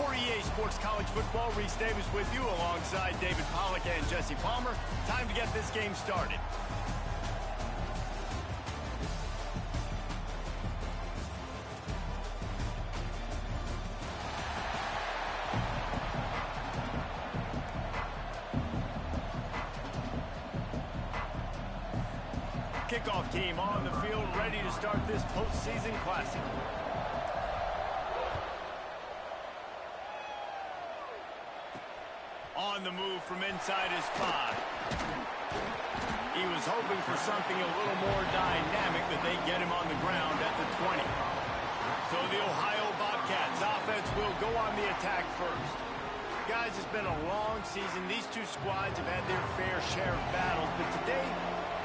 For EA Sports College Football, Reese Davis with you alongside David Pollack and Jesse Palmer. Time to get this game started. Kickoff team on the field, ready to start this postseason classic. On the move from inside his 5. He was hoping for something a little more dynamic, but they get him on the ground at the 20. So the Ohio Bobcats offense will go on the attack first. Guys, it's been a long season. These two squads have had their fair share of battles, but today,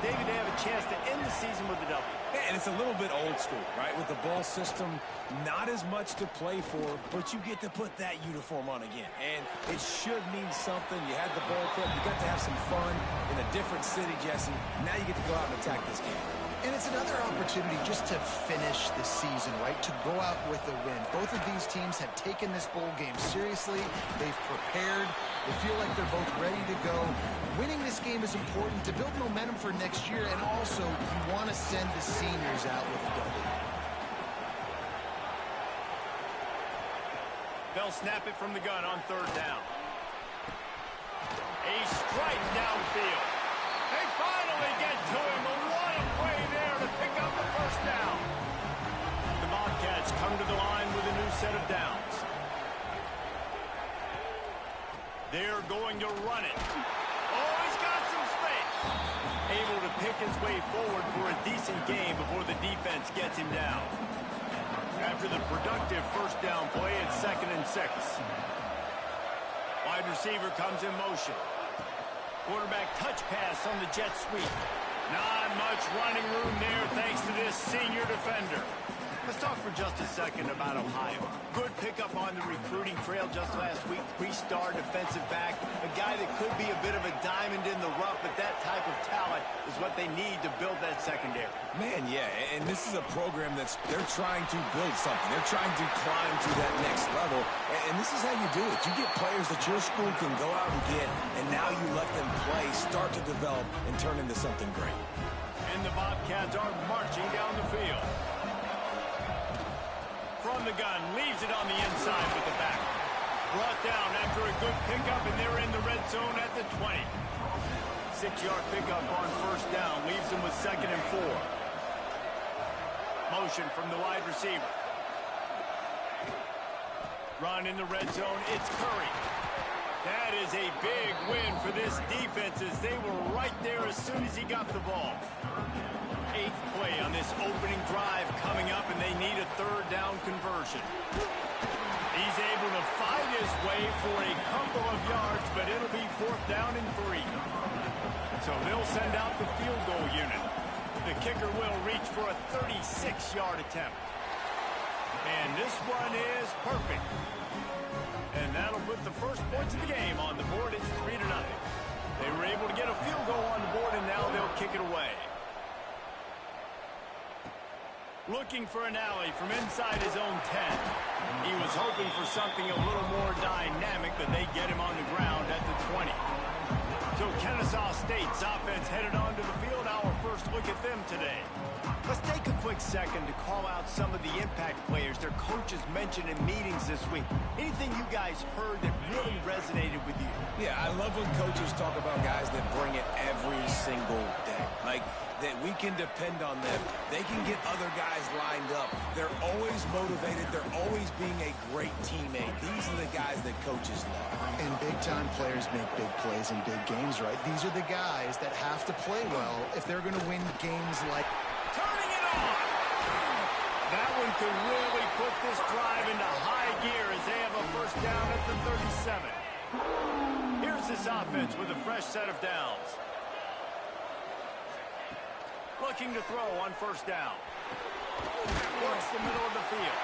David, they have a chance to end the season with a W. Yeah, and it's a little bit old school, right? With the bowl system, not as much to play for, but you get to put that uniform on again. And it should mean something. You had the bowl clip. You got to have some fun in a different city, Jesse. Now you get to go out and attack this game. And it's another opportunity just to finish the season, right? To go out with a win. Both of these teams have taken this bowl game seriously. They've prepared. They feel like they're both ready to go. Winning this game is important to build momentum for next year, and also you want to send the seniors out with a W. They'll snap it from the gun on 3rd down. A strike downfield. They finally get to him. What a play there to pick up the 1st down. The Bobcats come to the line with a new set of downs. They're going to run it. Oh, he's got some space. Able to pick his way forward for a decent gain before the defense gets him down. After the productive 1st down play, it's 2nd and 6. Wide receiver comes in motion. Quarterback touch pass on the jet sweep. Not much running room there thanks to this senior defender. Let's talk for just a second about Ohio. Good pickup on the recruiting trail just last week. 3-star defensive back. A guy that could be a bit of a diamond in the rough, but that type of talent is what they need to build that secondary. Man, yeah, and this is a program they're trying to build something. They're trying to climb to that next level, and this is how you do it. You get players that your school can go out and get, and now you let them play, start to develop, and turn into something great. And the Bobcats are marching down the field. From the gun, leaves it on the inside with the back. Brought down after a good pickup, and they're in the red zone at the 20. 6-yard pickup on 1st down, leaves them with 2nd and 4. Motion from the wide receiver. Run in the red zone, it's Curry. That is a big win for this defense as they were right there as soon as he got the ball. 8th play on this opening drive coming up, and they need a 3rd down conversion. He's able to fight his way for a couple of yards, but it'll be 4th down and 3. So they'll send out the field goal unit. The kicker will reach for a 36-yard attempt. And this one is perfect. And that'll put the first points of the game on the board. It's 3-0. They were able to get a field goal on the board, and now they'll kick it away. Looking for an alley from inside his own 10. He was hoping for something a little more dynamic, but they get him on the ground at the 20. So Kennesaw State's offense headed onto the field. Our first look at them today. Let's take a quick second to call out some of the impact players their coaches mentioned in meetings this week. Anything you guys heard that really resonated with you? Yeah, I love when coaches talk about guys that bring it every single day. Like, that we can depend on them. They can get other guys lined up. They're always motivated. They're always being a great teammate. These are the guys that coaches love. And big-time players make big plays in big games, right? These are the guys that have to play well if they're going to win games like... Turning it on! That one could really put this drive into high gear as they have a 1st down at the 37. Here's this offense with a fresh set of downs. Looking to throw on 1st down. Works the middle of the field.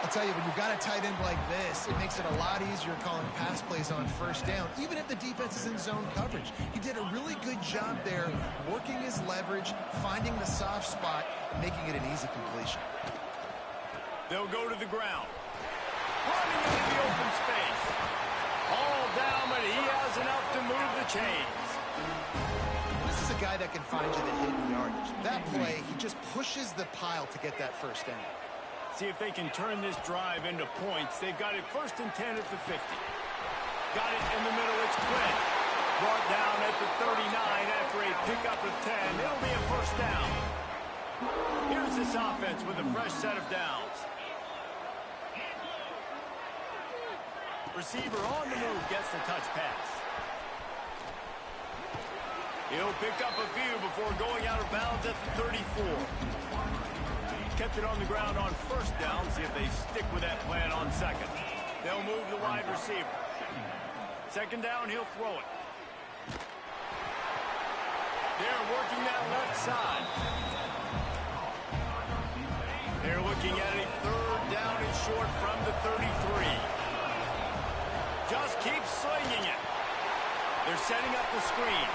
I'll tell you, when you've got a tight end like this, it makes it a lot easier calling pass plays on 1st down, even if the defense is in zone coverage. He did a really good job there, working his leverage, finding the soft spot, and making it an easy completion. They'll go to the ground. running into the open space. All down, but he has enough to move the chains. This is a guy that can find you the hidden yardage. That play, he just pushes the pile to get that first down. See if they can turn this drive into points. They've got it 1st and 10 at the 50. Got it in the middle. It's Quinn. Brought down at the 39 after a pickup of 10. It'll be a first down. Here's this offense with a fresh set of downs. Receiver on the move gets the touch pass. He'll pick up a few before going out of bounds at the 34. Kept it on the ground on first down. See if they stick with that plan on second. They'll move the wide receiver. Second down, he'll throw it. They're working that left side. They're looking at a 3rd down and short from the 33. Just keep slinging it. They're setting up the screen.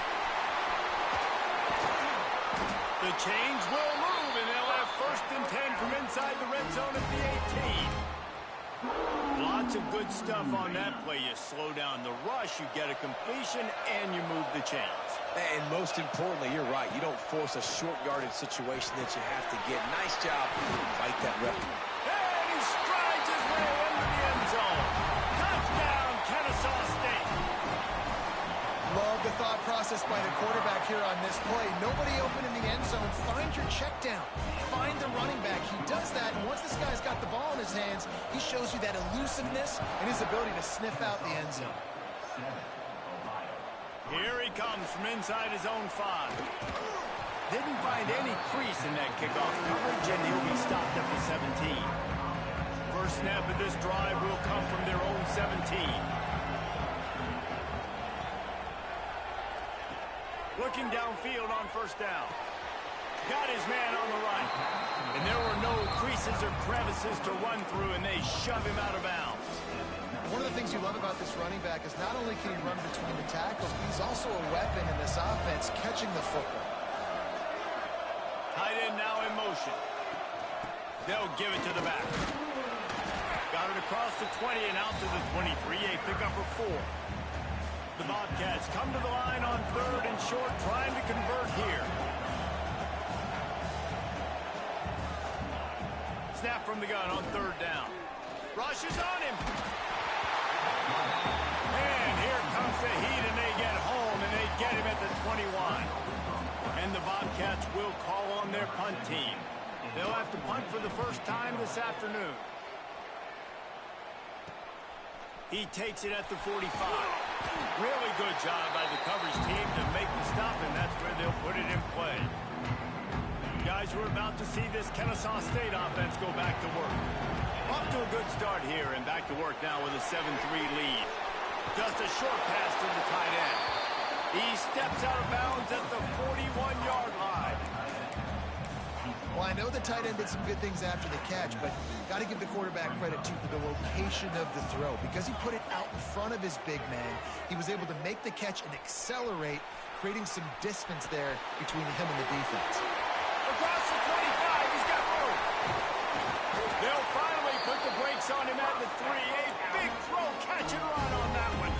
The change will move, and they'll have 1st and 10 from inside the red zone at the 18. Lots of good stuff on that play. You slow down the rush, you get a completion, and you move the chains. And most importantly, you're right. You don't force a short yardage situation that you have to get. Nice job. Fight that rep. And he strides his way into the end zone. Touchdown, Kennesaw State. Love the thought process by the quarterback here on this play. Nobody open in the end zone. Find your check down. Find the running back. He does that, and once this guy's got the ball in his hands, he shows you that elusiveness and his ability to sniff out the end zone. Here he comes from inside his own 5. Didn't find any crease in that kickoff coverage, and he'll be stopped at the 17. First snap of this drive will come from their own 17. Looking downfield on first down. Got his man on the right. And there were no creases or crevices to run through, and they shove him out of bounds. One of the things you love about this running back is not only can he run between the tackles, but he's also a weapon in this offense, catching the football. Tight end now in motion. They'll give it to the back. Got it across the 20 and out to the 23. A pickup of 4. The Bobcats come to the line on 3rd and short, trying to convert here. Snap from the gun on 3rd down. Rush is on him. And here comes the heat, and they get home, and they get him at the 21. And the Bobcats will call on their punt team. They'll have to punt for the first time this afternoon. He takes it at the 45. Really good job by the coverage team to make the stop, and that's where they'll put it in play. Guys, we're about to see this Kennesaw State offense go back to work. Off to a good start here, and back to work now with a 7-3 lead. Just a short pass to the tight end. He steps out of bounds at the 41-yard line. Well, I know the tight end did some good things after the catch, but got to give the quarterback credit, too, for the location of the throw. Because he put it out in front of his big man, he was able to make the catch and accelerate, creating some distance there between him and the defense. Across the 25, he's got room. They'll finally put the brakes on him at the 3. A big throw, catch and run on that one.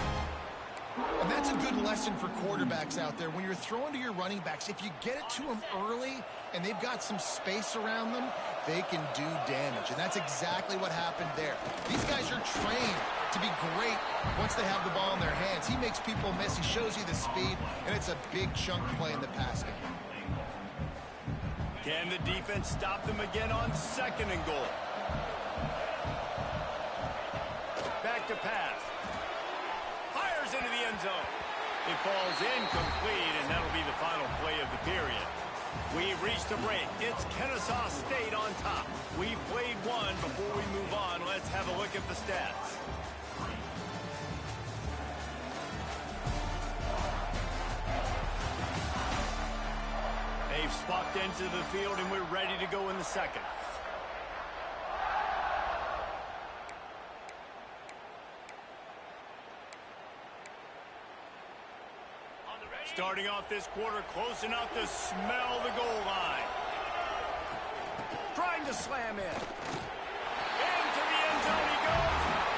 And that's a good lesson for quarterbacks out there. When you're throwing to your running backs, if you get it to them early and they've got some space around them, they can do damage. And that's exactly what happened there. These guys are trained to be great once they have the ball in their hands. He makes people miss. He shows you the speed, and it's a big chunk play in the pass game. Can the defense stop them again on 2nd and goal? Back to pass. Fires into the end zone. It falls incomplete, and that'll be the final play of the period. We've reached a break. It's Kennesaw State on top. We've played one. Before we move on, let's have a look at the stats. They've swapped into the field, and we're ready to go in the second. Starting off this quarter, close enough to smell the goal line. Trying to slam in. Into the end zone he goes.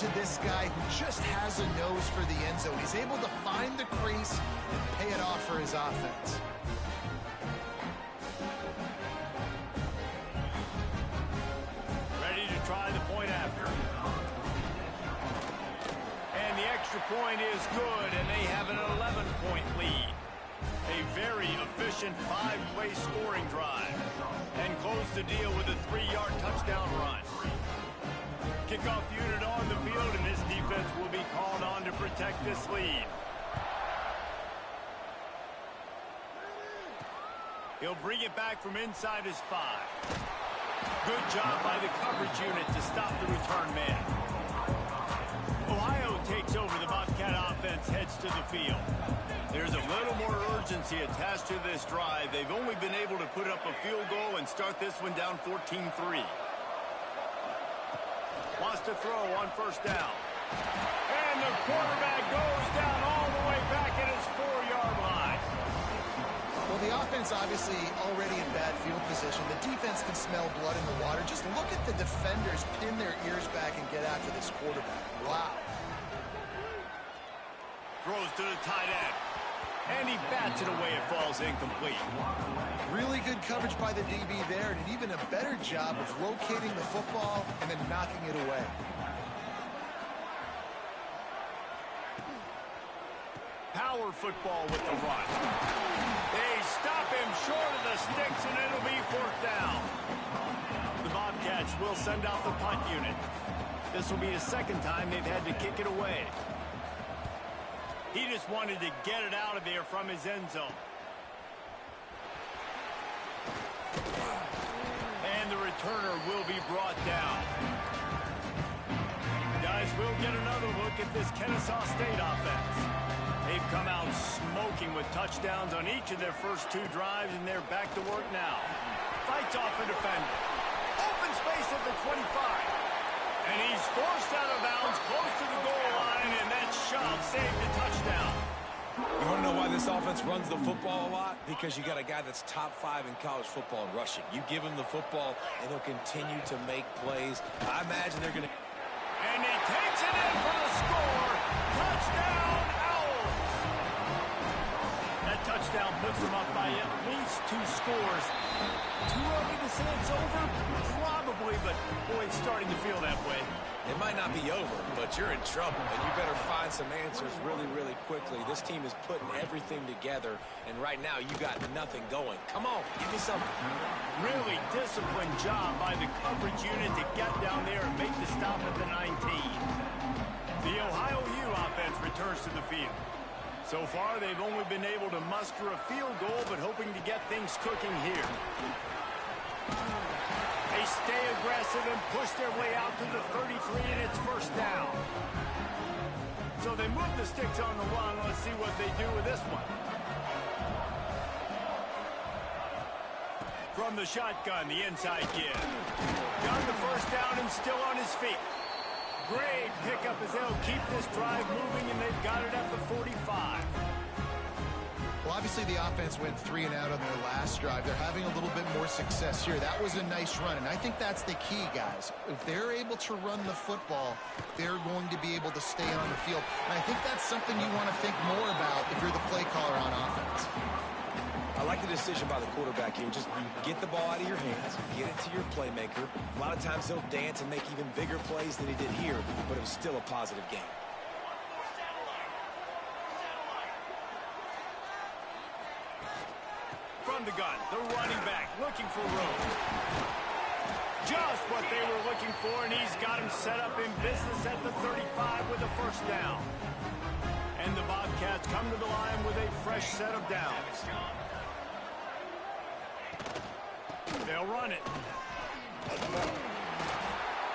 to this guy who just has a nose for the end zone. He's able to find the crease and pay it off for his offense. Ready to try the point after. And the extra point is good, and they have an 11-point lead. A very efficient 5-play scoring drive. And close the deal with a 3-yard touchdown run. Kickoff unit on the field, and this defense will be called on to protect this lead. He'll bring it back from inside his 5. Good job by the coverage unit to stop the return man. Ohio takes over. The Bobcat offense heads to the field. There's a little more urgency attached to this drive. They've only been able to put up a field goal and start this one down 14-3. Wants to throw on first down. And the quarterback goes down all the way back at his 4-yard line. Well, the offense obviously already in bad field position. The defense can smell blood in the water. Just look at the defenders pin their ears back and get after this quarterback. Wow. Throws to the tight end. And he bats it away. It falls incomplete. Really good coverage by the DB there, and even a better job of locating the football and then knocking it away. Power football with the run. They stop him short of the sticks, and it'll be 4th down. The Bobcats will send out the punt unit. This will be the 2nd time they've had to kick it away. He just wanted to get it out of there from his end zone. And the returner will be brought down. Guys, we'll get another look at this Kennesaw State offense. They've come out smoking with touchdowns on each of their first 2 drives, and they're back to work now. Fights off a defender. Open space at the 25. And he's forced out of bounds close to the goal line, and that shove saved the touchdown. You want to know why this offense runs the football a lot? Because you got a guy that's top 5 in college football in rushing. You give him the football, and he'll continue to make plays. I imagine they're going to... And he takes it in for the score. Touchdown, Owls. That touchdown puts them up by at least 2 scores. Too early to say it's over? Probably, but boy, it's starting to feel that way. It might not be over, but you're in trouble, and you better find some answers really, really quickly. This team is putting everything together, and right now you got nothing going. Come on, give me something. Really disciplined job by the coverage unit to get down there and make the stop at the 19. The Ohio U offense returns to the field. So far, they've only been able to muster a field goal, but hoping to get things cooking here. They stay aggressive and push their way out to the 33, and it's first down. So they move the sticks on the run. Let's see what they do with this one. From the shotgun, the inside give. Got the first down and still on his feet. Great pickup as they'll keep this drive moving, and they've got it at the 45. Well, obviously the offense went 3 and out on their last drive. They're having a little bit more success here. That was a nice run, and I think that's the key, guys. If they're able to run the football, they're going to be able to stay on the field. And I think that's something you want to think more about if you're the play caller on offense. I like the decision by the quarterback here. Just get the ball out of your hands, get it to your playmaker. A lot of times he'll dance and make even bigger plays than he did here, but it was still a positive game. From the gun, the running back looking for room. Just what they were looking for, and he's got him set up in business at the 35 with a first down. And the Bobcats come to the line with a fresh set of downs. They'll run it.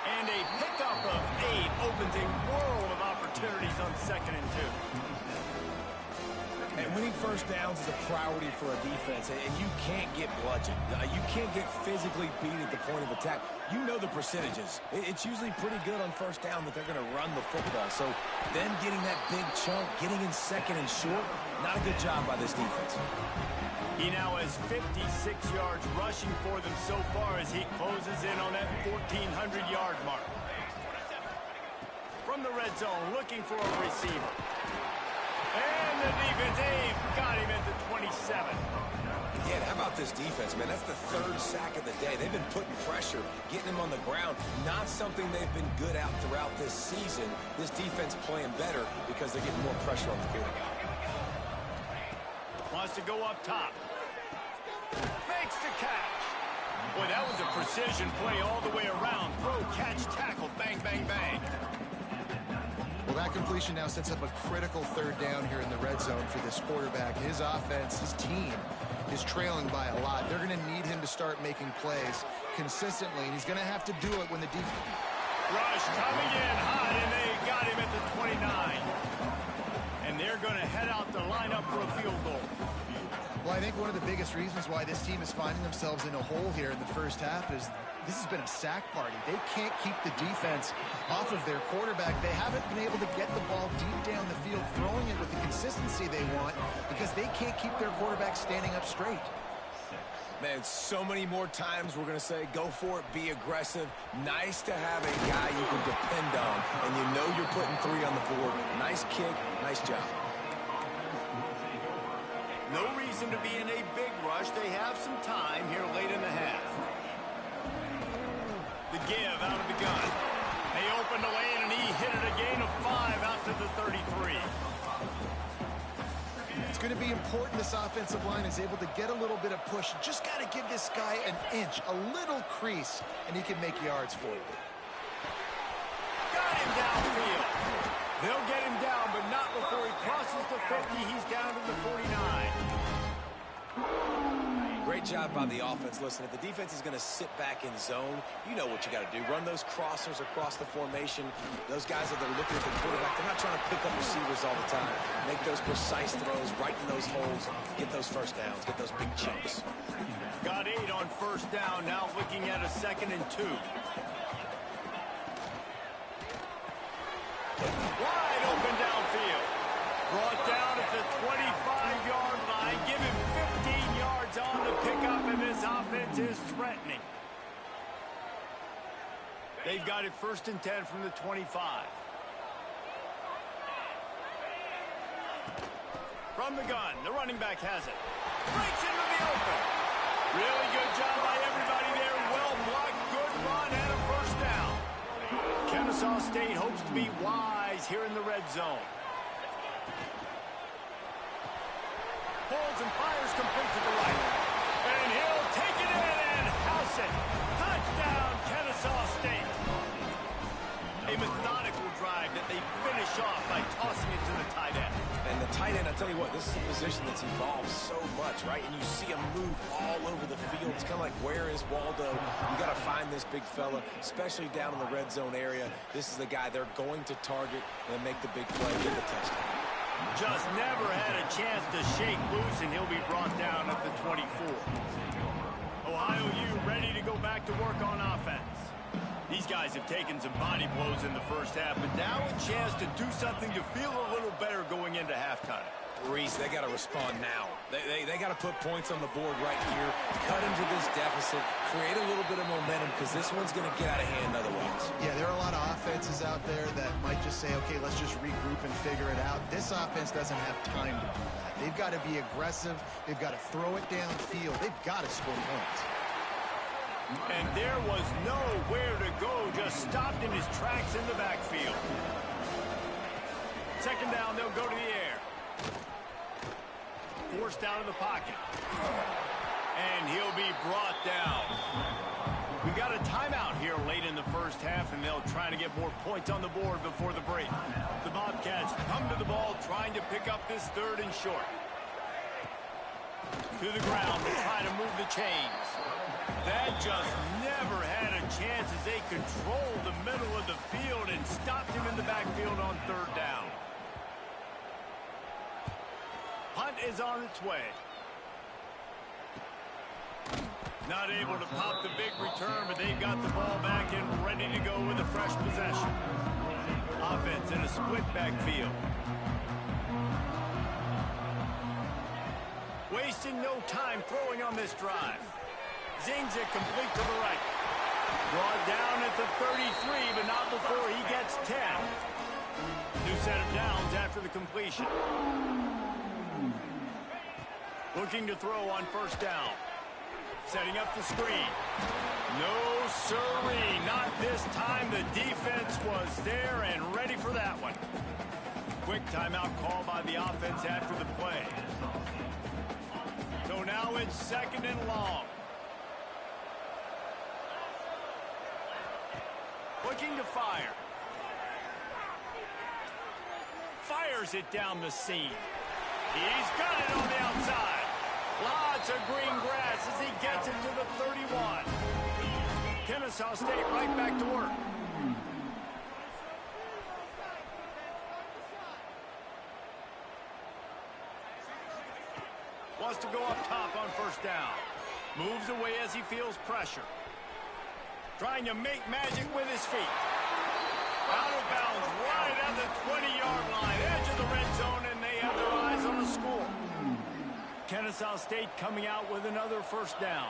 And a pickup of 8 opens a world of opportunities on 2nd and 2. And winning first downs is a priority for a defense, and you can't get bludgeoned. You can't get physically beat at the point of attack. You know the percentages. It's usually pretty good on first down that they're going to run the football. So them getting that big chunk, getting in 2nd and short, not a good job by this defense. He now has 56 yards rushing for them so far as he closes in on that 1,400-yard mark. From from the red zone, looking for a receiver. And the defense, they've got him at the 27. Yeah, and how about this defense, man? That's the third sack of the day. They've been putting pressure, getting him on the ground. Not something they've been good at throughout this season. This defense playing better because they're getting more pressure on the quarterback. Wants to go up top. Makes the catch. Boy, that was a precision play all the way around. Throw, catch, tackle, bang, bang, bang. Well, that completion now sets up a critical third down here in the red zone for this quarterback. His offense, his team, is trailing by a lot. They're going to need him to start making plays consistently, and he's going to have to do it when the defense... Rush coming in hot, and they got him at the 29. And they're going to head out the lineup for a field goal. Well, I think one of the biggest reasons why this team is finding themselves in a hole here in the first half is this has been a sack party. They can't keep the defense off of their quarterback. They haven't been able to get the ball deep down the field, throwing it with the consistency they want because they can't keep their quarterback standing up straight. Man, so many more times we're going to say, go for it, be aggressive. Nice to have a guy you can depend on, and you know you're putting 3 on the board. Nice kick, nice job. No reason to be in a big rush. They have some time here late in the half. The give out of the gun. They opened the lane, and he hit it a gain of 5 out to the 33. It's going to be important this offensive line is able to get a little bit of push. Just got to give this guy an inch, a little crease, and he can make yards for you. Got him downfield. They'll get him down, but not before he crosses the 50. He's down to the 49. Great job by the offense. Listen, if the defense is going to sit back in zone, you know what you got to do. Run those crossers across the formation. Those guys that are looking at the quarterback, they're not trying to pick up receivers all the time. Make those precise throws, right in those holes, get those first downs, get those big chunks. Got 8 on first down, now looking at a 2nd and 2. Wide open downfield. Brought down at the 25-yard line. Give him 15 yards on the pickup, and this offense is threatening. They've got it 1st and 10 from the 25. From the gun, the running back has it. Breaks into the open. Really good job by everybody there. Well blocked, good run, and a first down. Kennesaw State hopes to be wise here in the red zone. Pulls and fires complete to the right. And he'll take it in and house it. Touchdown, Kennesaw State. A methodical drive that they finish off by tossing it to the tight end. And the tight end, I tell you what, this is a position that's evolved so much, right? And you see him move all over the field. It's kind of like, where is Waldo? You got to find this big fella, especially down in the red zone area. This is the guy they're going to target and make the big play, get the touchdown. Just never had a chance to shake loose, and he'll be brought down at the 24. Ohio U ready to go back to work on offense. These guys have taken some body blows in the first half, but now a chance to do something to feel a little better going into halftime. Reese, they got to respond now. They got to put points on the board right here, cut into this deficit, create a little bit of momentum, because this one's going to get out of hand otherwise. Yeah, there are a lot of offenses out there that might just say, okay, let's just regroup and figure it out. This offense doesn't have time to do that. They've got to be aggressive. They've got to throw it downfield. They've got to score points. And there was nowhere to go, just stopped in his tracks in the backfield. 2nd down, they'll go to the air. Forced out of the pocket. And he'll be brought down. We've got a timeout here late in the first half, and they'll try to get more points on the board before the break. The Bobcats come to the ball, trying to pick up this 3rd and short. To the ground to try to move the chains. That just never had a chance as they controlled the middle of the field and stopped him in the backfield on 3rd down. Punt is on its way. Not able to pop the big return, but they've got the ball back and ready to go with a fresh possession. Offense in a split backfield. Wasting no time throwing on this drive. Zings it complete to the right. Brought down at the 33, but not before he gets 10. New set of downs after the completion. Looking to throw on first down. Setting up the screen. No siree, not this time. The defense was there and ready for that one. Quick timeout call by the offense after the play. So now it's 2nd and long. Looking to fire. Fires it down the seam. He's got it on the outside. Lots of green grass as he gets it to the 31. Kennesaw State right back to work. Wants to go up top on first down. Moves away as he feels pressure. Trying to make magic with his feet. Out of bounds right at the 20-yard line. Edge of the red zone, and they have their eyes on the score. Kennesaw State coming out with another first down.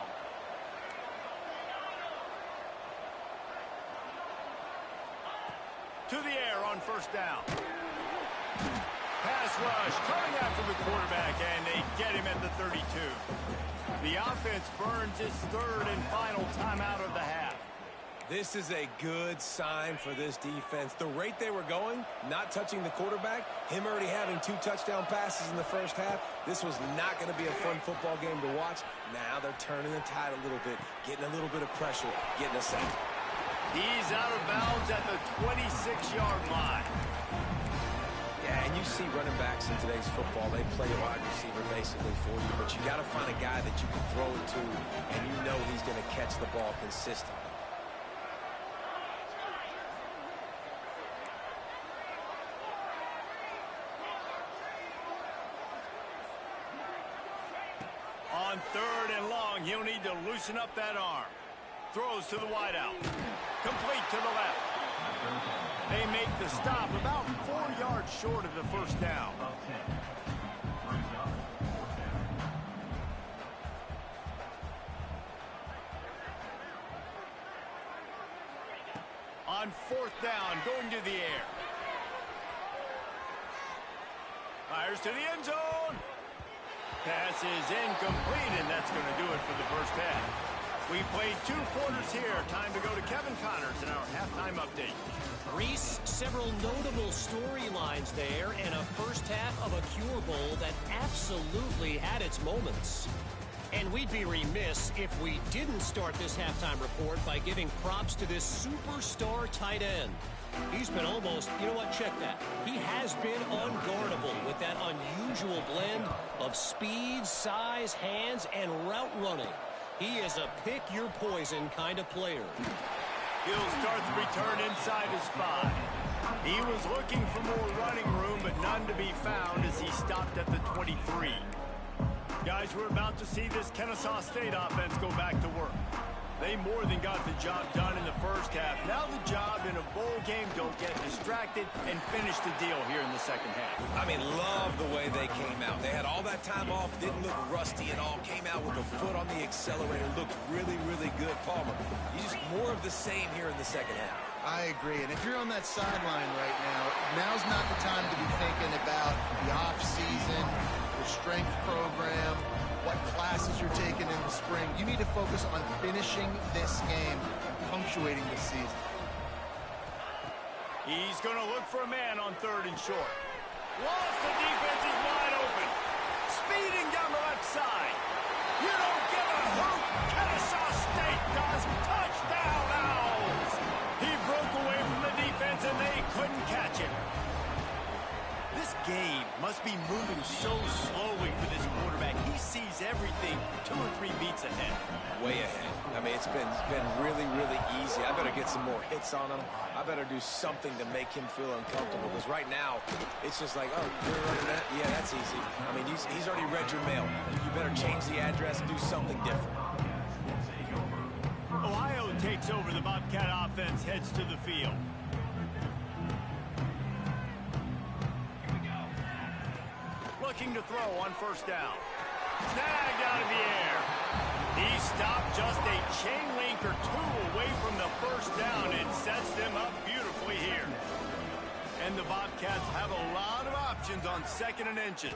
To the air on first down. Pass rush coming after the quarterback, and they get him at the 32. The offense burns its 3rd and final timeout of the half. This is a good sign for this defense. The rate they were going, not touching the quarterback, him already having 2 touchdown passes in the first half, this was not going to be a fun football game to watch. Now they're turning the tide a little bit, getting a little bit of pressure, getting a sack. He's out of bounds at the 26-yard line. Yeah, and you see running backs in today's football, they play wide receiver basically for you, but you got to find a guy that you can throw it to, and you know he's going to catch the ball consistently. On 3rd and long, he'll need to loosen up that arm. Throws to the wideout. Complete to the left. They make the stop about 4 yards short of the first down. On 4th down, going to the air. Fires to the end zone. Pass is incomplete, and that's going to do it for the first half. We played 2 quarters here. Time to go to Kevin Connors in our halftime update. Reese, several notable storylines there, and a first half of a Cure Bowl that absolutely had its moments. And we'd be remiss if we didn't start this halftime report by giving props to this superstar tight end. He's been almost, you know what, check that. He has been unguardable with that unusual blend of speed, size, hands, and route running. He is a pick-your-poison kind of player. He'll start the return inside his 5. He was looking for more running room, but none to be found as he stopped at the 23. Guys, we're about to see this Kennesaw State offense go back to work. They more than got the job done in the first half. Now the job in a bowl game, don't get distracted and finish the deal here in the second half. I mean, love the way they came out. They had all that time off, didn't look rusty at all, came out with a foot on the accelerator, looked really, really good. Palmer, you just more of the same here in the second half. I agree, and if you're on that sideline right now, now's not the time to be thinking about the off-season, the strength program, what classes you're taking in the spring. You need to focus on finishing this game, punctuating this season. He's going to look for a man on 3rd and short. Lost the defense is wide open. Speeding down the left side. You don't give a hoot. Kennesaw State does. Touchdown Owls. He broke away from the defense and they couldn't catch him. This game must be moving so slowly for this quarterback. He sees everything 2 or 3 beats ahead. Way ahead. I mean, it's been really, really easy. I better get some more hits on him. I better do something to make him feel uncomfortable, because right now, it's just like, oh, you're running that? Yeah, that's easy. I mean, he's already read your mail. You better change the address and do something different. Ohio takes over. The Bobcat offense heads to the field. Looking to throw on first down. Snagged out of the air. He stopped just a chain link or 2 away from the first down and sets them up beautifully here. And the Bobcats have a lot of options on 2nd and inches.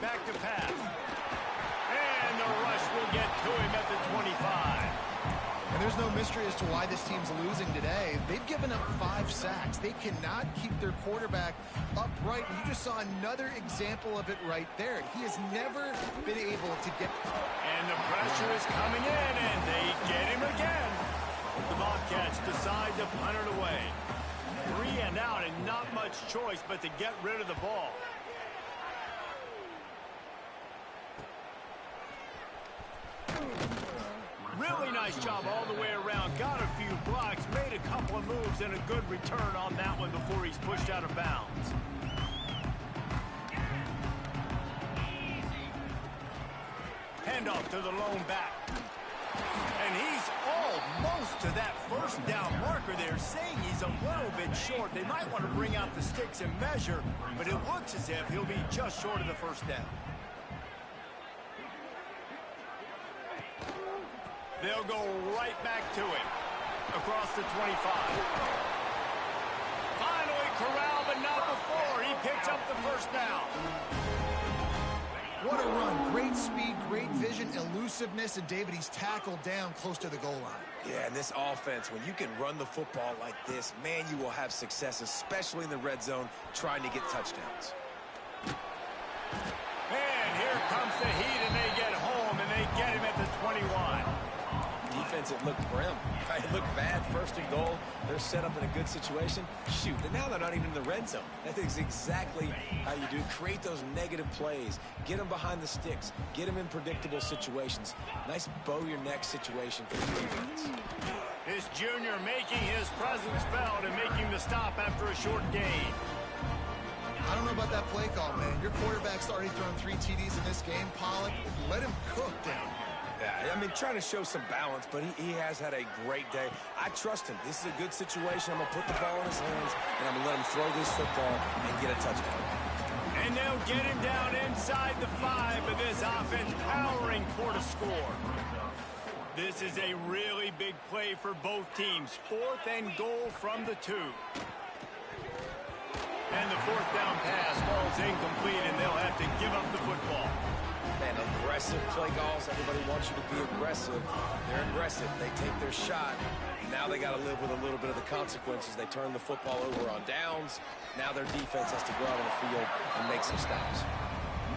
Back to pass. And the rush will get to him at the 25. And there's no mystery as to why this team's losing today. They've given up 5 sacks. They cannot keep their quarterback upright. And you just saw another example of it right there. He has never been able to get... And the pressure is coming in, and they get him again. The Bobcats decide to punt it away. 3 and out, and not much choice but to get rid of the ball. Really nice job all the way around. Got a few blocks, made a couple of moves, and a good return on that one before he's pushed out of bounds. Handoff to the lone back. And he's almost to that first down marker there, saying he's a little bit short. They might want to bring out the sticks and measure, but it looks as if he'll be just short of the first down. They'll go right back to him. Across the 25. Finally corralled, but not before. He picks up the first down. What a run. Great speed, great vision, elusiveness, and David, he's tackled down close to the goal line. Yeah, and this offense, when you can run the football like this, man, you will have success, especially in the red zone, trying to get touchdowns. And here comes the heat, and they get home, and they get him at the 21. Defense, it looked grim. It looked bad. 1st and goal. They're set up in a good situation. Shoot, and now they're not even in the red zone. That is exactly how you do. Create those negative plays. Get them behind the sticks. Get them in predictable situations. Nice bow-your-neck situation for the defense. This junior making his presence felt and making the stop after a short gain. I don't know about that play call, man. Your quarterback's already thrown 3 TDs in this game, Pollock. Let him cook down here. Yeah, I mean, trying to show some balance, but he has had a great day. I trust him. This is a good situation. I'm going to put the ball in his hands, and I'm going to let him throw this football and get a touchdown. And they'll get him down inside the 5, but this offense powering toward a score. This is a really big play for both teams. 4th and goal from the 2. And the 4th down pass falls incomplete, and they'll have to give up the football. Man, aggressive play calls. Everybody wants you to be aggressive. They're aggressive. They take their shot. Now they got to live with a little bit of the consequences. They turn the football over on downs. Now their defense has to go out on the field and make some stops.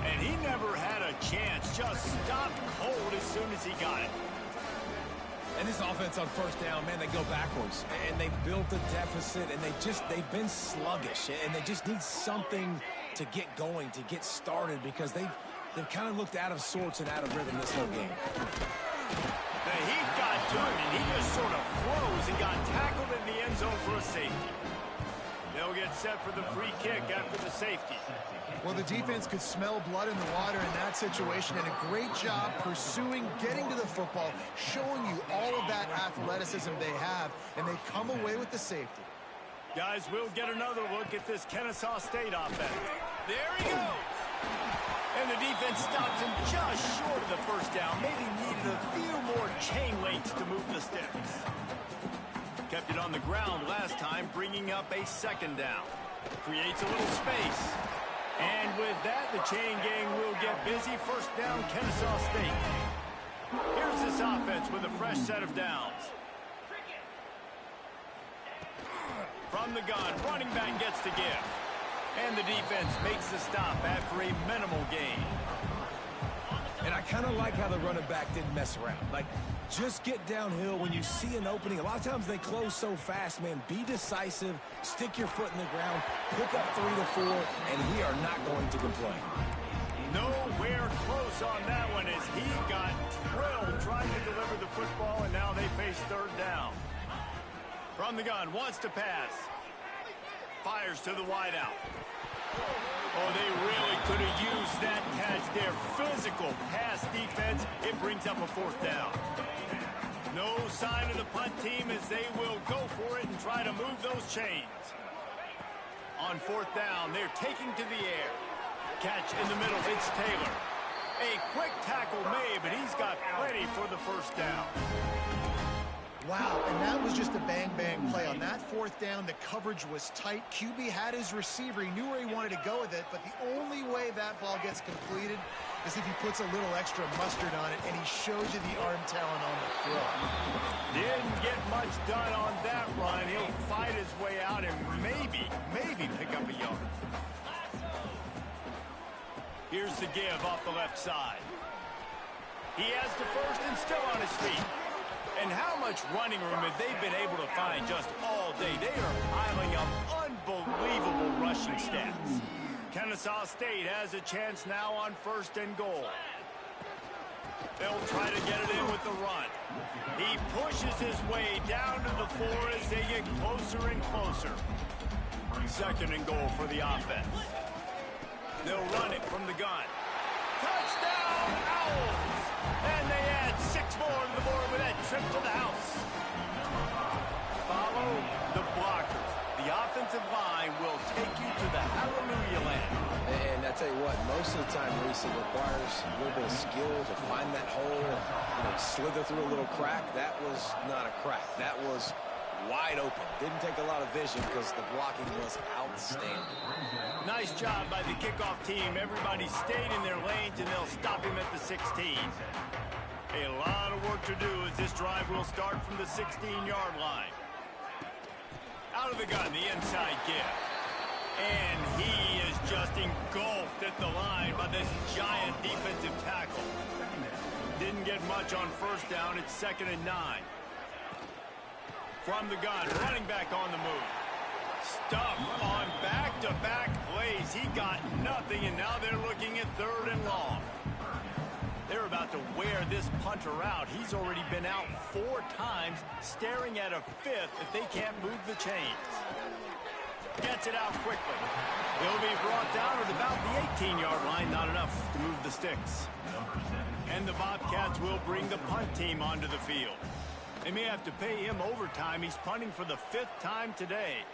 And he never had a chance. Just stopped cold as soon as he got it. And this offense on 1st down, man, they go backwards. And they built a deficit, and they've been sluggish. And they just need something to get going, to get started, because they've kind of looked out of sorts and out of rhythm this whole game. The heat got to him, and he just sort of froze and got tackled in the end zone for a safety. They'll get set for the free kick after the safety. Well, the defense could smell blood in the water in that situation, and a great job pursuing, getting to the football, showing you all of that athleticism they have, and they come away with the safety. Guys, we'll get another look at this Kennesaw State offense. There he goes! And the defense stops him just short of the first down. Maybe needed a few more chain links to move the sticks. Kept it on the ground last time, bringing up a 2nd down. Creates a little space. And with that, the chain gang will get busy. 1st down, Kennesaw State. Here's this offense with a fresh set of downs. From the gun, running back gets to give. And the defense makes the stop after a minimal gain. And I kind of like how the running back didn't mess around. Like, just get downhill when you see an opening. A lot of times they close so fast, man. Be decisive, stick your foot in the ground, pick up 3 to 4, and we are not going to complain. Nowhere close on that one as he got drilled trying to deliver the football, and now they face 3rd down. From the gun, wants to pass. Fires to the wideout. Oh, they really could have used that catch there. Physical pass defense. It brings up a 4th down. No sign of the punt team as they will go for it and try to move those chains. On 4th down, they're taking to the air. Catch in the middle. It's Taylor. A quick tackle made, but he's got plenty for the 1st down. Wow, and that was just a bang-bang play. On that fourth down, the coverage was tight. QB had his receiver. He knew where he wanted to go with it, but the only way that ball gets completed is if he puts a little extra mustard on it, and he shows you the arm talent on the throw. Didn't get much done on that run. He'll fight his way out and maybe pick up a yard. Here's the give off the left side. He has the first and still on his feet. And how much running room have they been able to find just all day? They are piling up unbelievable rushing stats. Kennesaw State has a chance now on 1st and goal. They'll try to get it in with the run. He pushes his way down to the 4 as they get closer and closer. 2nd and goal for the offense. They'll run it from the gun. Touchdown, Owls! And they add 6 more to the board with that trip to the house. Follow the blockers. The offensive line will take you to the hallelujah land. And I tell you what, most of the time, Reese, it requires a little bit of skill to find that hole and slither through a little crack. That was not a crack. That was wide open. Didn't take a lot of vision because the blocking was outstanding. Nice job by the kickoff team. Everybody stayed in their lanes, and they'll stop him at the 16. A lot of work to do as this drive will start from the 16-yard line. Out of the gun, the inside give. And he is just engulfed at the line by this giant defensive tackle. Didn't get much on 1st down. It's 2nd and 9. From the gun, running back on the move. Stuff on back-to-back plays. He got nothing, and now they're looking at 3rd and long. They're about to wear this punter out. He's already been out 4 times, staring at a 5th if they can't move the chains. Gets it out quickly. He'll be brought down at about the 18-yard line. Not enough to move the sticks. And the Bobcats will bring the punt team onto the field. They may have to pay him overtime. He's punting for the 5th time today.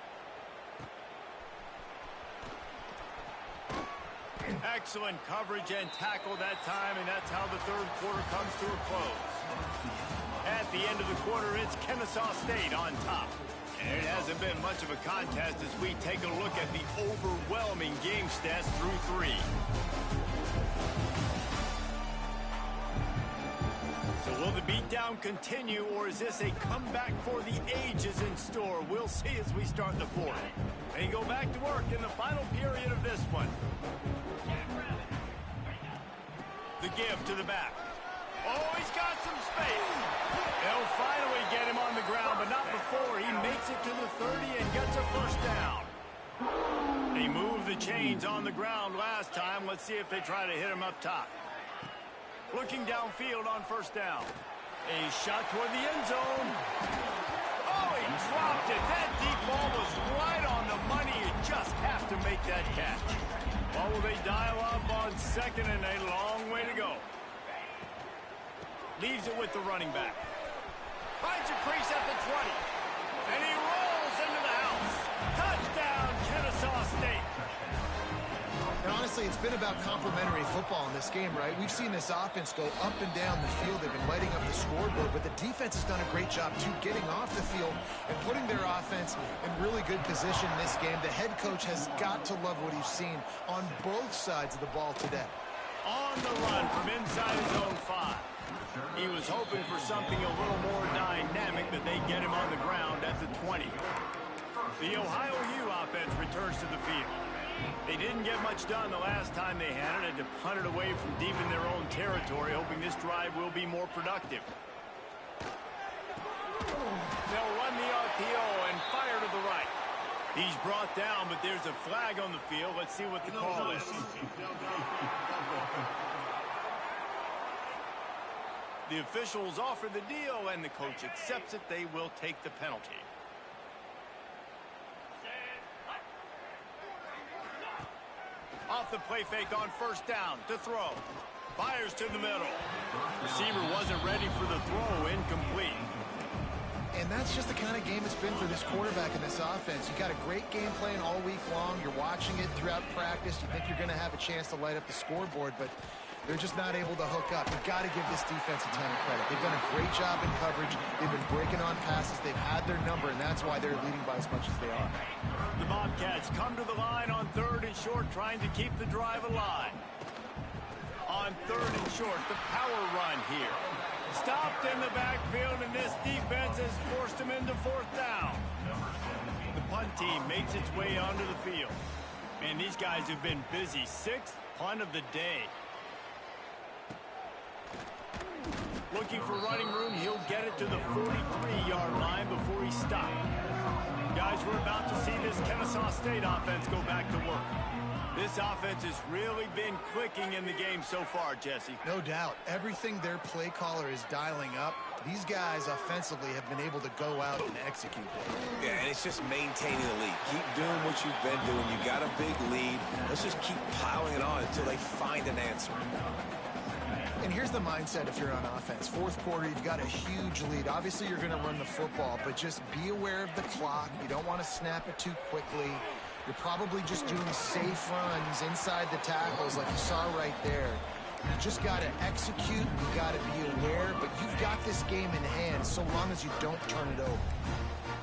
Excellent coverage and tackle that time, and that's how the 3rd quarter comes to a close. At the end of the quarter, it's Kennesaw State on top. And it hasn't been much of a contest as we take a look at the overwhelming game stats through 3. So will the beatdown continue, or is this a comeback for the ages in store? We'll see as we start the 4th. They go back to work in the final period of this one. The give to the back. Oh, he's got some space. They'll finally get him on the ground, but not before he makes it to the 30 and gets a 1st down. They moved the chains on the ground last time. Let's see if they try to hit him up top. Looking downfield on 1st down. A shot toward the end zone. Oh, he dropped it. That deep ball was right on the money. You just have to make that catch. Well, will they dial up on 2nd and a long way to go? Leaves it with the running back. Finds a crease at the 20. And he rolls into the house. Touchdown, Kennesaw State. And honestly, it's been about complementary football in this game, right? We've seen this offense go up and down the field. They've been lighting up the scoreboard, but the defense has done a great job, too, getting off the field and putting their offense in really good position in this game. The head coach has got to love what he's seen on both sides of the ball today. On the run from inside his own 5. He was hoping for something a little more dynamic, but they get him on the ground at the 20. The Ohio U offense returns to the field. They didn't get much done the last time they had it, and to punt it away from deep in their own territory, hoping this drive will be more productive. They'll run the RPO and fire to the right. He's brought down, but there's a flag on the field. Let's see what the call is. The officials offer the deal, and the coach accepts it. They will take the penalty. Off the play fake on 1st down to throw. Fires to the middle. Receiver wasn't ready for the throw. Incomplete. And that's just the kind of game it's been for this quarterback in this offense. You got a great game plan all week long. You're watching it throughout practice. You think you're going to have a chance to light up the scoreboard, but They're just not able to hook up. You've got to give this defense a ton of credit. They've done a great job in coverage. They've been breaking on passes. They've had their number, and that's why they're leading by as much as they are. The Bobcats come to the line on 3rd and short, trying to keep the drive alive. On 3rd and short, the power run here. Stopped in the backfield, and this defense has forced him into 4th down. The punt team makes its way onto the field. Man, these guys have been busy. 6th punt of the day. Looking for running room, he'll get it to the 43-yard line before he stopped. Guys, we're about to see this Kennesaw State offense go back to work. This offense has really been clicking in the game so far, Jesse. No doubt. Everything their play caller is dialing up, these guys offensively have been able to go out and execute it. Yeah, and it's just maintaining the lead. Keep doing what you've been doing. You've got a big lead. Let's just keep piling it on until they find an answer. And here's the mindset if you're on offense. 4th quarter, you've got a huge lead. Obviously, you're going to run the football, but just be aware of the clock. You don't want to snap it too quickly. You're probably just doing safe runs inside the tackles like you saw right there. You just got to execute. You got to be aware, but you've got this game in hand so long as you don't turn it over.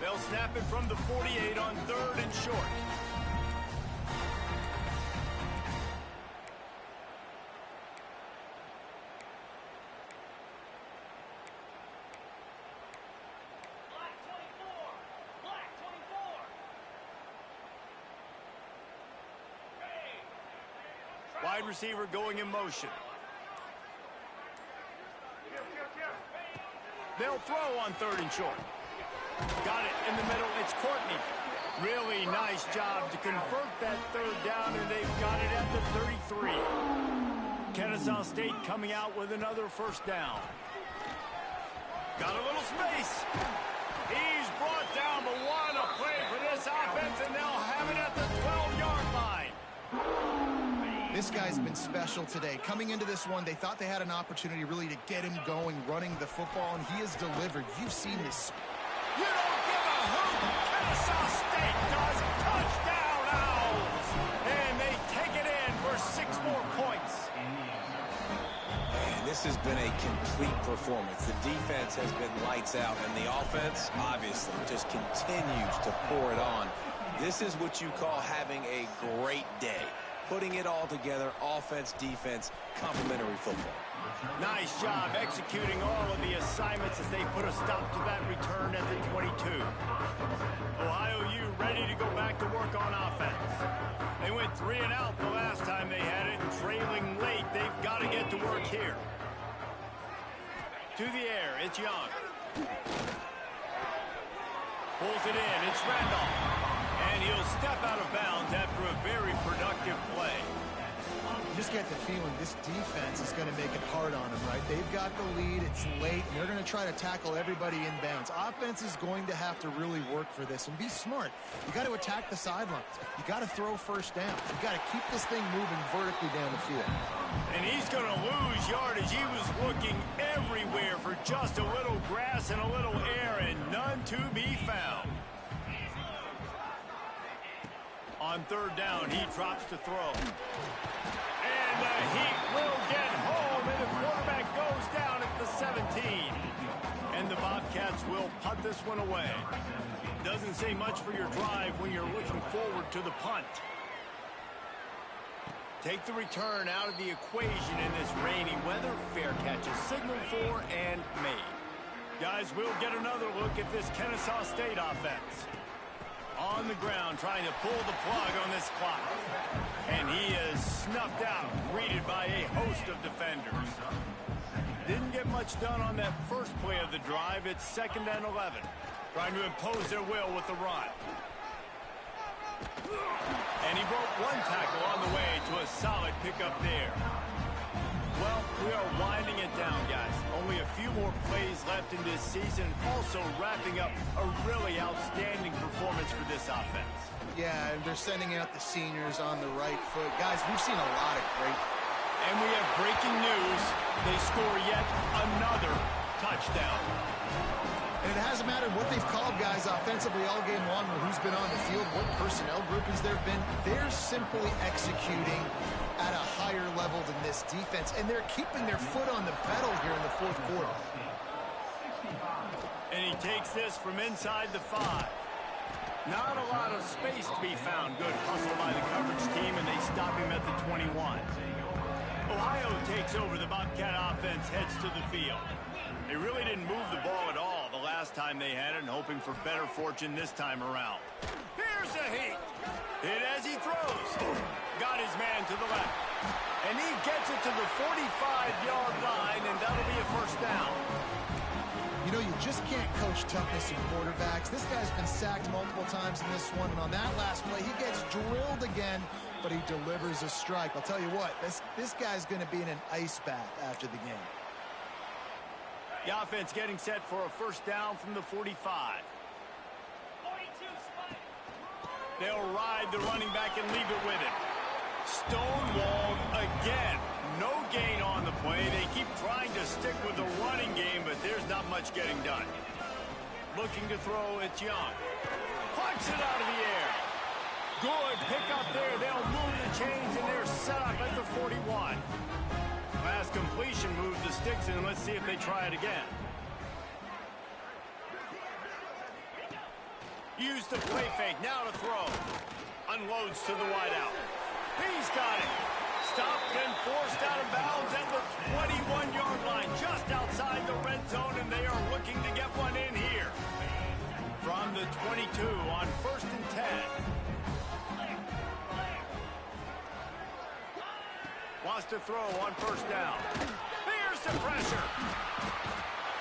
They'll snap it from the 48 on 3rd and short. Wide receiver going in motion. They'll throw on 3rd and short. Got it in the middle. It's Courtney. Really nice job to convert that 3rd down, and they've got it at the 33. Kennesaw State coming out with another 1st down. Got a little space. He's brought down, but what a play for this offense, and they'll have it at the 12-yard line. This guy's been special today. Coming into this one, they thought they had an opportunity really to get him going, running the football, and he has delivered. You've seen this. You don't give a hoot. Kennesaw State does. Touchdown, Owls. And they take it in for 6 more points. And this has been a complete performance. The defense has been lights out, and the offense, obviously, just continues to pour it on. This is what you call having a great day. Putting it all together, offense, defense, complementary football. Nice job executing all of the assignments as they put a stop to that return at the 22. Ohio U ready to go back to work on offense. They went 3 and out the last time they had it, and trailing late, they've got to get to work here. To the air, it's Young. Pulls it in, it's Randolph. And he'll step out of bounds after a very productive play. You just get the feeling this defense is going to make it hard on them, right? They've got the lead. It's late, and they're going to try to tackle everybody in bounds. Offense is going to have to really work for this and be smart. You got to attack the sidelines. You got to throw 1st down. You got to keep this thing moving vertically down the field. And he's going to lose yardage. He was looking everywhere for just a little grass and a little air, and none to be found. On 3rd down, he drops to throw. And the Heat will get home, and the quarterback goes down at the 17. And the Bobcats will punt this one away. Doesn't say much for your drive when you're looking forward to the punt. Take the return out of the equation in this rainy weather. Fair catch is signaled for and made. Guys, we'll get another look at this Kennesaw State offense. On the ground, trying to pull the plug on this clock. And he is snuffed out, greeted by a host of defenders. Didn't get much done on that first play of the drive. It's 2nd and 11. Trying to impose their will with the run. And he broke 1 tackle on the way to a solid pickup there. Well, we are winding it down, guys. Only a few more plays left in this season. Also wrapping up a really outstanding performance for this offense. Yeah, and they're sending out the seniors on the right foot. Guys, we've seen a lot of great. And we have breaking news. They score yet another touchdown. And it hasn't mattered what they've called guys offensively all game long or who's been on the field, what personnel groupings there have been. They're simply executing at a higher level than this defense, and they're keeping their foot on the pedal here in the fourth quarter. And he takes this from inside the 5. Not a lot of space to be found. Good hustle by the coverage team, and they stop him at the 21. Ohio takes over. The Bobcat offense heads to the field. They really didn't move the ball at all the last time they had it, and hoping for better fortune this time around. Here's a heat. Hit as he throws. Got his man to the left. And he gets it to the 45-yard line, and that'll be a first down. You know, you just can't coach toughness in quarterbacks. This guy's been sacked multiple times in this one, and on that last play, he gets drilled again, but he delivers a strike. I'll tell you what, this guy's going to be in an ice bath after the game. The offense getting set for a first down from the 45. They'll ride the running back and leave it with him. Stonewalled again. No gain on the play. They keep trying to stick with the running game, but there's not much getting done. Looking to throw, it's Young. Punch it out of the air. Good pick up there. They'll move the chains, and they're set up at the 41. Pass completion moves the sticks, and let's see if they try it again. Use the play fake. Now to throw. Unloads to the wideout. He's got it. Stopped and forced out of bounds at the 21-yard line, just outside the red zone, and they are looking to get one in here. From the 22 on 1st and 10. Wants to throw on first down. Here's the pressure.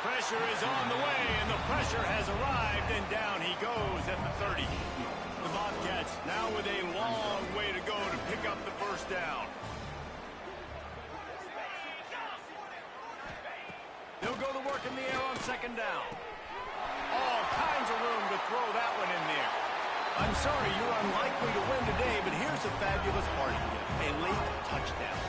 Pressure is on the way, and the pressure has arrived, and down he goes at the 30. The Bobcats now with a long way to go to pick up the first down. They'll go to work in the air on second down. All kinds of room to throw that one in there. I'm sorry, you're unlikely to win today, but here's a fabulous party gift. A late touchdown.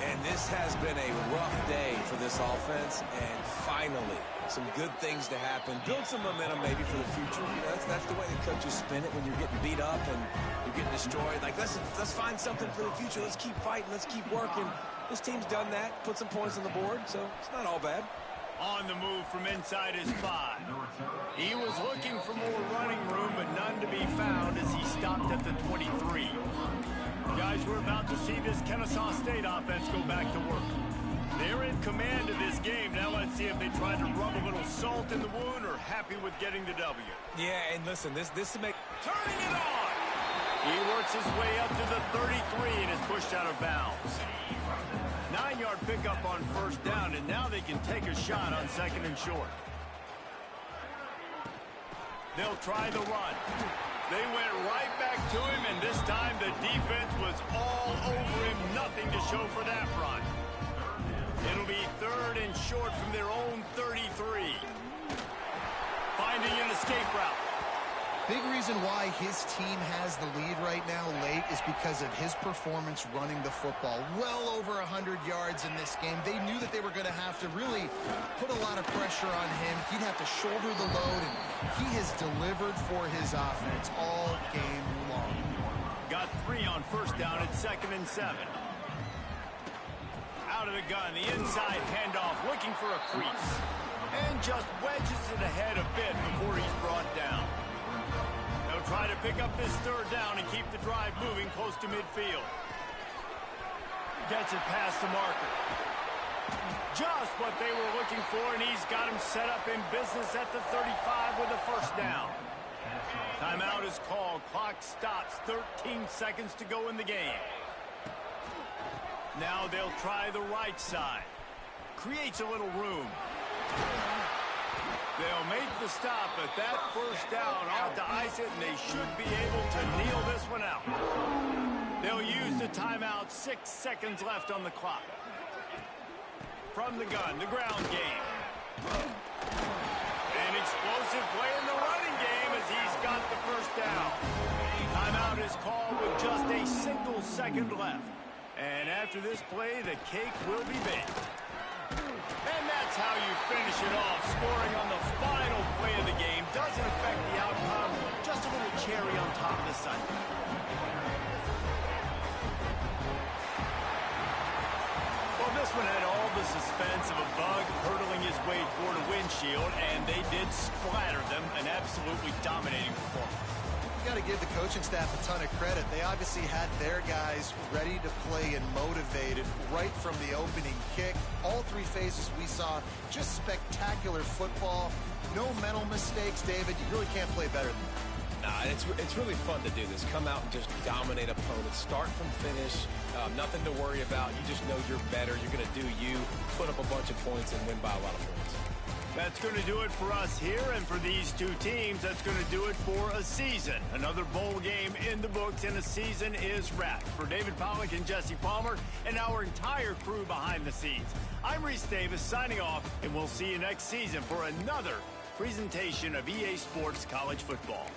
And this has been a rough day for this offense, and finally, some good things to happen. Build some momentum maybe for the future. You know, that's the way the coaches spin it when you're getting beat up and you're getting destroyed. Like, let's find something for the future. Let's keep fighting. Let's keep working. This team's done that, put some points on the board, so it's not all bad. On the move from inside his 5. He was looking for more running room, but none to be found as he stopped at the 23. Guys, we're about to see this Kennesaw State offense go back to work. They're in command of this game. Now let's see if they try to rub a little salt in the wound or happy with getting the W. Yeah, and listen, this to make... Turning it on! He works his way up to the 33 and is pushed out of bounds. 9-yard pickup on first down, and now they can take a shot on second and short. They'll try the run. They went right back to him, and this time the defense was all over him. Nothing to show for that run. It'll be third and short from their own 33. Finding an escape route. Big reason why his team has the lead right now late is because of his performance running the football. Well over 100 yards in this game. They knew that they were going to have to really put a lot of pressure on him. He'd have to shoulder the load, and he has delivered for his offense all game long. Got 3 on first down at 2nd and 7. Out of the gun, the inside handoff, looking for a crease. And just wedges it ahead a bit before he's brought down. They'll try to pick up this third down and keep the drive moving close to midfield. Gets it past the marker. Just what they were looking for, and he's got him set up in business at the 35 with a first down. Timeout is called. Clock stops. 13 seconds to go in the game. Now they'll try the right side. Creates a little room. They'll make the stop, but that first down ought to ice it, and they should be able to kneel this one out. They'll use the timeout. 6 seconds left on the clock. From the gun, the ground game. An explosive play in the running game as he's got the first down. Timeout is called with just a single second left. And after this play, the cake will be baked. And that that's how you finish it off. Scoring on the final play of the game doesn't affect the outcome. Just a little cherry on top of the Sunday. Well, this one had all the suspense of a bug hurtling his way toward a windshield, and they did splatter them. An absolutely dominating performance. You got to give the coaching staff a ton of credit. They obviously had their guys ready to play and motivated right from the opening kick. All three phases we saw, just spectacular football. No mental mistakes, David. You really can't play better than that. Nah, it's really fun to do this. Come out and just dominate opponents. Start from finish. Nothing to worry about. You just know you're better. You're going to do you, put up a bunch of points, and win by a lot of points. That's going to do it for us here, and for these two teams, that's going to do it for a season. Another bowl game in the books, and a season is wrapped. For David Pollack and Jesse Palmer and our entire crew behind the scenes, I'm Reese Davis signing off, and we'll see you next season for another presentation of EA Sports College Football.